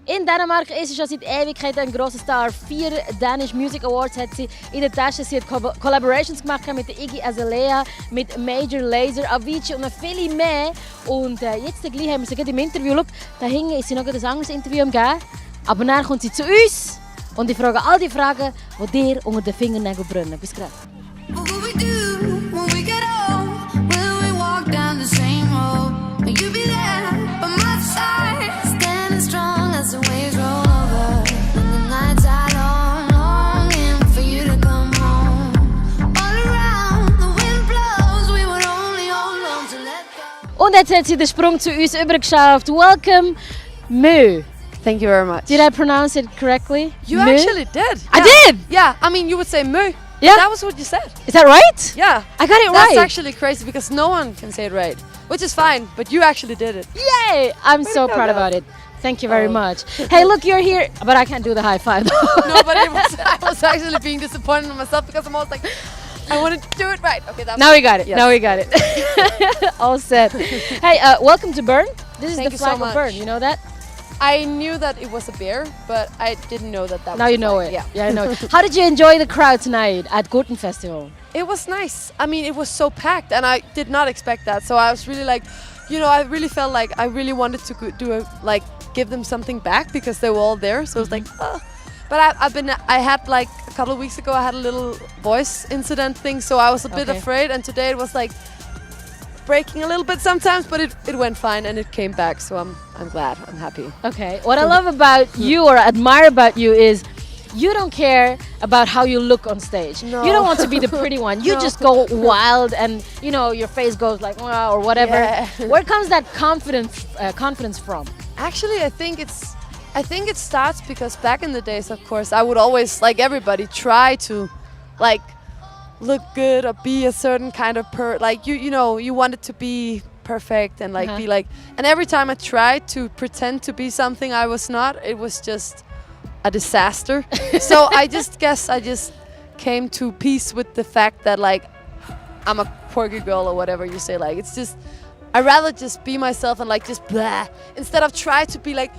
In Dänemark ist sie schon seit Ewigkeiten ein grosser Star. 4 Danish Music Awards hat sie in der Tasche. Sie hat Collaborations gemacht mit der Iggy Azalea, mit Major Lazer, Avicii und noch viele mehr. Und jetzt gleich haben wir sie gerade im Interview. Schau, da hinten ist sie noch ein anderes Interview am Geben. Aber dann kommt sie zu uns und ich frage all die Fragen, die dir unter den Fingernägeln brennen. Bis gleich. Und jetzt hat sie den Sprung zu uns übergeschafft. Welcome, Mehr. Thank you very much. Did I pronounce it correctly? You actually did. I did! Yeah, I mean, you would say Mehr. Yeah. That was what you said. Is that right? Yeah. I got it That's right. actually crazy because no one can say it right. Which is fine, but you actually did it. Yay! I'm so proud about it. Thank you very much. Hey, look, you're here. But I can't do the high five. No, but I was actually being disappointed in myself because I'm always like, I wanted to do it right. Okay, that's Now we got it. Yes. Now we got it. All set. Hey, welcome to Bern. This is Thank the you flag so of much. Bern. You know that? I knew that it was a bear, but I didn't know that was Now a you know flag. it. Yeah. I know it. How did you enjoy the crowd tonight at Gurten Festival? It was nice. I mean, it was so packed, and I did not expect that. So I was really like, I really felt like I really wanted to give them something back because they were all there. So it was like, But I had like a couple of weeks ago, I had a little voice incident thing, so I was a bit afraid. And today it was like breaking a little bit sometimes, but it went fine and it came back. So I'm glad. I'm happy. Okay. What I love about you or admire about you is you don't care about how you look on stage. No. You don't want to be the pretty one. You just go wild and your face goes like wow or whatever. Yeah. Where comes that confidence from? Actually, I think it starts because back in the days, of course, I would always, like everybody, try to like look good or be a certain kind of you wanted to be perfect and like be like, and every time I tried to pretend to be something I was not, it was just a disaster. So I just came to peace with the fact that like I'm a quirky girl or whatever you say. Like it's just I'd rather just be myself and like just blah instead of try to be like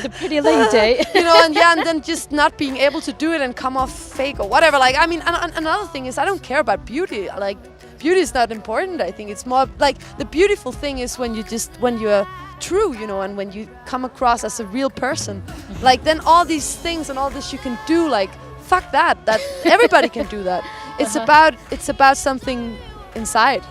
the pretty lady. and then just not being able to do it and come off fake or whatever. Like I mean, another thing is I don't care about beauty. Like beauty is not important. I think it's more like the beautiful thing is when you're true, and when you come across as a real person. Like then all these things and all this you can do, like fuck that everybody can do that. It's about something inside,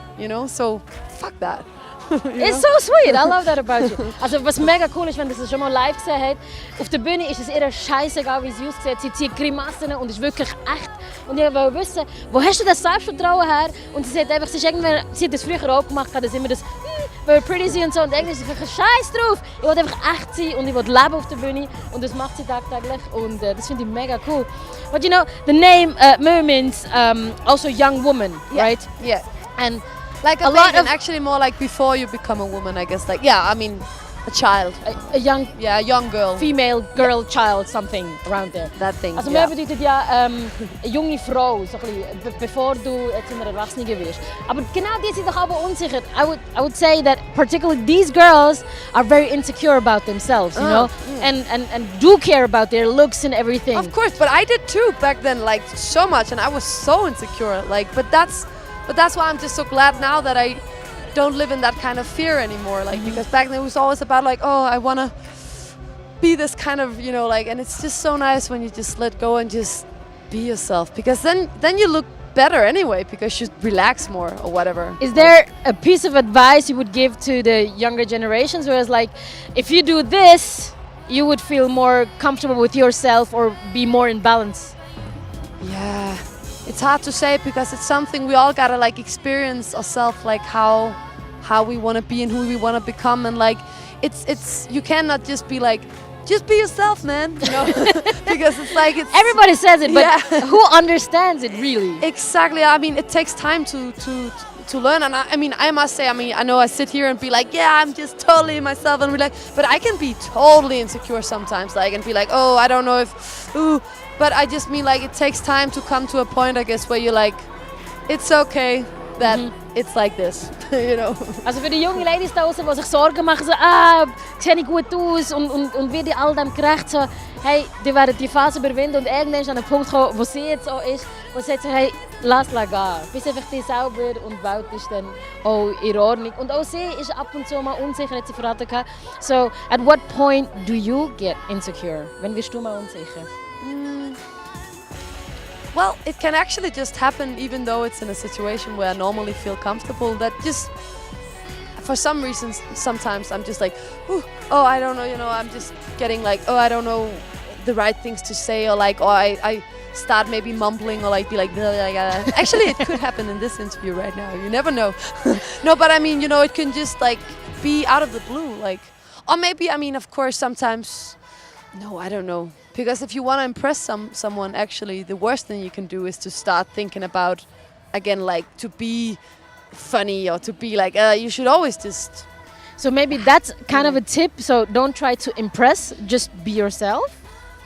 so fuck that. It's so sweet, I love that about you. Also was mega cool ist, wenn ihr das schon mal live gesehen habt, auf der Bühne ist es ihr scheißegal, wie sie aussieht. Sie zieht Grimassen und ist wirklich echt. Und ich wollte wissen, wo hast du das Selbstvertrauen her? Und sie hat das früher auch gemacht, dass immer das weil pretty sind und so. Und irgendwie ist sie wirklich scheiß drauf. Ich wollte einfach echt sein und ich wollte leben auf der Bühne. Und das macht sie tagtäglich und das finde ich mega cool. But the name Mehr means also young woman, right? Yeah. And like a lot of actually more like before you become a woman, I guess. Like I mean, a child, a young girl, female girl, child, something around there. That thing. Also mehr bedeutet ja eine junge Frau, so ein bisschen, bevor du jetzt in einer Erwachsene wirst. Aber genau die sind doch aber unsicher. I would say that particularly these girls are very insecure about themselves, and do care about their looks and everything. Of course, but I did too back then, like so much, and I was so insecure. Like, but that's why I'm just so glad now that I don't live in that kind of fear anymore. Like because back then it was always about like, oh, I wanna be this kind of, and it's just so nice when you just let go and just be yourself. Because then you look better anyway because you relax more or whatever. Is there a piece of advice you would give to the younger generations, whereas like, if you do this, you would feel more comfortable with yourself or be more in balance? Yeah. It's hard to say because it's something we all gotta like experience ourselves, like how we want to be and who we want to become, and like it's you cannot just be like just be yourself, man, because it's like everybody says it, but who understands it really? Exactly. I mean, it takes time to learn, and I must say, I know I sit here and be like, yeah, I'm just totally myself, and be like, but I can be totally insecure sometimes, like, and be like, oh, I don't know if, but I just mean like it takes time to come to a point, I guess, where you're like, it's okay, that it's like this, you know. Also für die jungen Ladies da draußen, die sich Sorgen machen, so, sehe ich gut aus und werde ich all dem gerecht, so, hey, die werden die Phase überwinden und irgendwann an einen Punkt kommen, wo sie jetzt auch ist, wo sie sagt, hey, lass gehen. Bist einfach dich selber und die Welt ist dann auch in Ordnung. Und auch sie ist ab und zu mal unsicher, hat sie verraten. So, at what point do you get insecure? Wann wirst du mal unsicher? Well, it can actually just happen even though it's in a situation where I normally feel comfortable. That just, for some reasons, sometimes I'm just like, I don't know, you know, I'm just getting like, I don't know the right things to say, or like, I start maybe mumbling, or like be like, actually it could happen in this interview right now, you never know. No, but I mean, you know, it can just like be out of the blue, like, or maybe, I mean, of course, sometimes, no, I don't know. Because if you want to impress someone, actually, the worst thing you can do is to start thinking about, again, like, to be funny or to be like, you should always just... So maybe that's kind of a tip, so don't try to impress, just be yourself?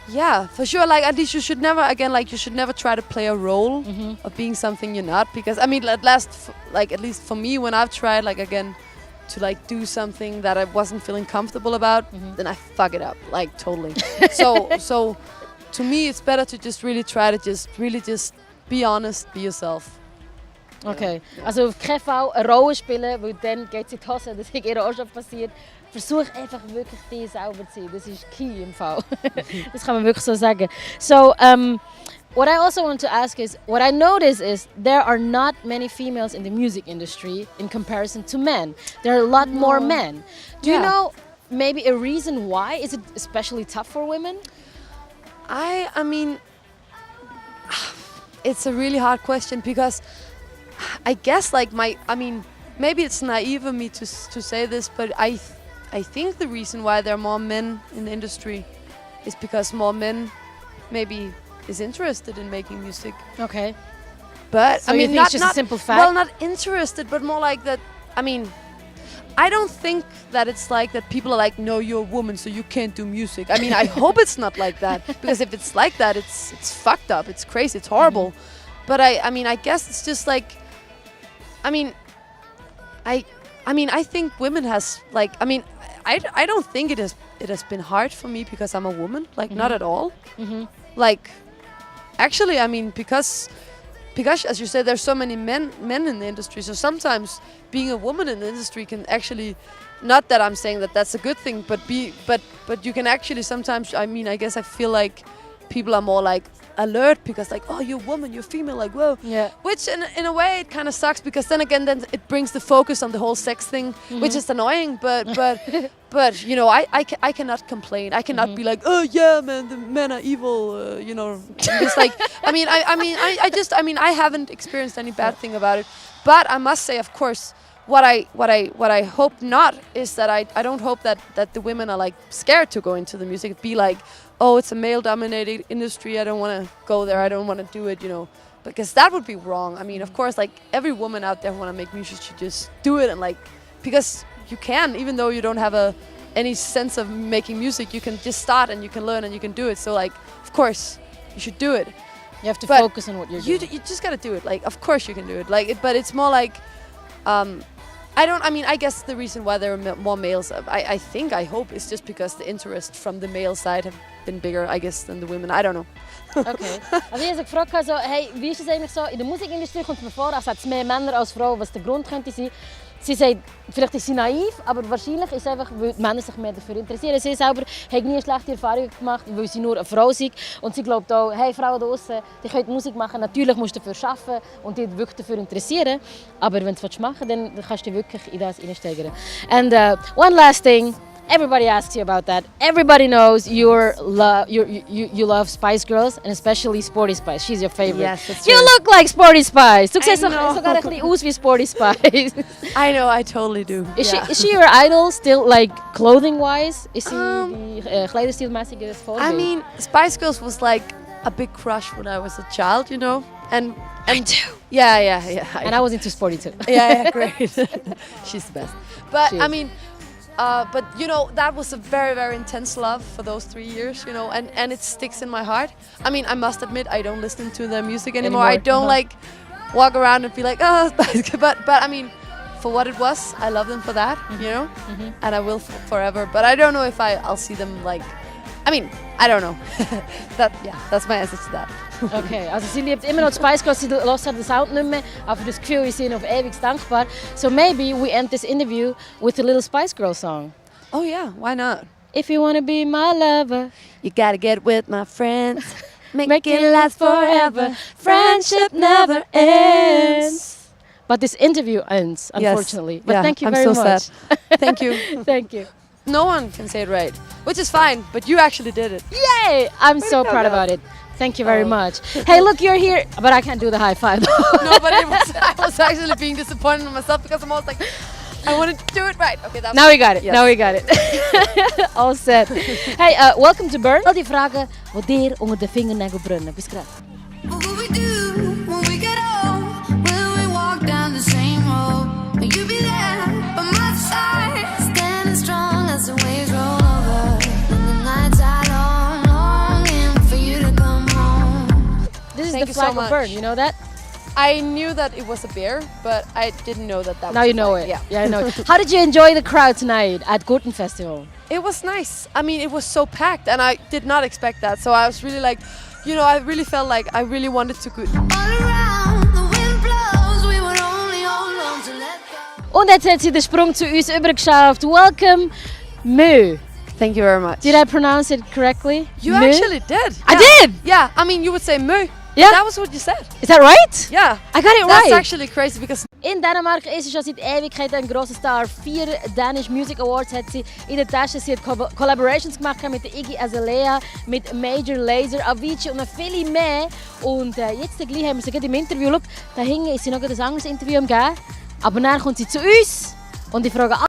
Yeah, for sure, like, at least you should never, again, like, you should never try to play a role of being something you're not, because, I mean, at least for me, when I've tried, like, again, to like do something that I wasn't feeling comfortable about, then I fuck it up, like totally. so to me it's better to just really try to just be honest, be yourself. Okay, also auf keinen Fall eine Rolle spielen, weil dann geht es in die Hose, das ist ihr auch schon passiert. Versuch einfach wirklich dich selber zu sein, das ist key im Fall. Das kann man wirklich so sagen. So, what I also want to ask is, what I notice is there are not many females in the music industry in comparison to men. There are a lot more men. Do you know maybe a reason why? Is it especially tough for women? I mean, it's a really hard question, because I guess like maybe it's naive of me to say this, but I think the reason why there are more men in the industry is because more men maybe is interested in making music. Okay. But so I mean, you think it's just a simple fact? Well, not interested, but more like that. I mean, I don't think that it's like that people are like, no, you're a woman, so you can't do music. I mean, I hope it's not like that, because if it's like that, it's fucked up, it's crazy, it's horrible. But I mean, I guess it's just like, I mean, I think women has like, I mean, I don't think it has been hard for me because I'm a woman, like not at all. Like, actually, I mean, because as you said, there's so many men in the industry. So sometimes being a woman in the industry can actually, not that I'm saying that that's a good thing, but you can actually sometimes, I mean, I guess I feel like people are more like alert, because like, oh, you're a woman, you're female, like, whoa. Yeah. Which in a way it kind of sucks, because then again, then it brings the focus on the whole sex thing, which is annoying. But you know, I cannot complain. I cannot be like, oh yeah, man, the men are evil. You know, just like, I haven't experienced any bad thing about it. But I must say, of course, what I hope not is that I don't hope that the women are like scared to go into the music. Be like, oh, it's a male-dominated industry, I don't want to go there, I don't want to do it, you know, because that would be wrong. I mean, of course, like every woman out there who want to make music should just do it, and like, because you can, even though you don't have any sense of making music, you can just start and you can learn and you can do it. So like, of course, you should do it. You have to focus on what you're doing. You just gotta do it. Like, of course you can do it. Like, but it's more like, I guess the reason why there are more males, I hope, is just because the interest from the male side have been bigger, I guess, than the women. I don't know. Okay. Also ich habe gefragt, so, hey, wie ist es eigentlich so, in der Musikindustrie kommt es mir vor, als hätte es mehr Männer als Frauen, was der Grund könnte sein. Sie sagt, vielleicht ist sie naiv, aber wahrscheinlich ist es einfach, weil die Männer sich mehr dafür interessieren. Sie selber hat nie schlechte Erfahrungen gemacht, weil sie nur eine Frau ist. Und sie glaubt auch, hey, Frauen da draussen, die können Musik machen, natürlich musst du dafür arbeiten und dich wirklich dafür interessieren. Aber wenn du es machen willst, dann kannst du dich wirklich in das reinsteigern. And one last thing. Everybody asks you about that. Everybody knows you love Spice Girls, and especially Sporty Spice. She's your favorite. Yes, that's you true. look like Sporty Spice. Du siehst sogar ein bisschen aus wie Sporty Spice. I know, I totally do. Is she your idol still, like clothing-wise? Is sie die Kleiderstilmäßige Vorbild? I mean, Spice Girls was like a big crush when I was a child, you know. And I too. Yeah. And I was into Sporty too. Yeah, great. She's the best. But She I is. mean. But you know, that was a very, very intense love for those 3 years, you know, and it sticks in my heart. I mean, I must admit, I don't listen to their music anymore. I don't like, walk around and be like, oh, but I mean, for what it was, I love them for that, you know, and I will forever. But I don't know if I'll see them like. I mean, I don't know. That's my answer to that. Okay, also sie liebt immer noch die Spice Girls, sie lässt den Sound nicht mehr, aber für das Gefühl ist sie ihnen auf ewig dankbar. So maybe we end this interview with a little Spice Girl song. Oh yeah, why not? If you wanna be my lover, you gotta get with my friends. Make it last forever. Friendship never ends. But this interview ends, unfortunately. Yes. But yeah, thank you I'm very so much. Sad. Thank you. Thank you. No one can say it right, which is fine, but you actually did it. Yay! I'm so proud about it. Thank you very much. Hey, look, you're here, but I can't do the high five. No, but I was actually being disappointed in myself because I'm always like, I wanted to do it right. Okay, now we got it. Yes. Now we got it. All set. Hey, welcome to Bern. Al die vragen wat dir onder de vingernagel brunnen. Bis grad. What will we do when we get old? Will we walk down the same road? Will you be there by my side, standing strong as the waves roll over? And the nights are long, longing for you to come home. This is Thank the you so flag of much. Bern. You know that? I knew that it was a bear, but I didn't know that was Now you know flag. it. Yeah, I know it. How did you enjoy the crowd tonight at Gurten Festival? It was nice. I mean, it was so packed, and I did not expect that. So I was really like, you know, I really felt like I really wanted to go. All around, the wind blows, we would only hold on to let go. Und jetzt hat sie den Sprung zu uns übergeschafft. Welcome, Mehr. Thank you very much. Did I pronounce it correctly? You Mehr? actually did. I Yeah. did! Yeah, I mean, you would say Mehr. Yeah. That was what you said. Is that right? Yeah. I got it That's right. actually crazy because In Dänemark ist sie schon seit Ewigkeiten ein grosser Star. 4 Danish Music Awards hat sie in der Tasche. Sie hat Collaborations gemacht mit der Iggy Azalea, mit Major Lazer, Avicii und noch viele mehr. Und jetzt gleich haben wir sie gerade im Interview. Schau, da hinten ist sie noch ein anderes Interview am Geben. Aber dann kommt sie zu uns und ich frage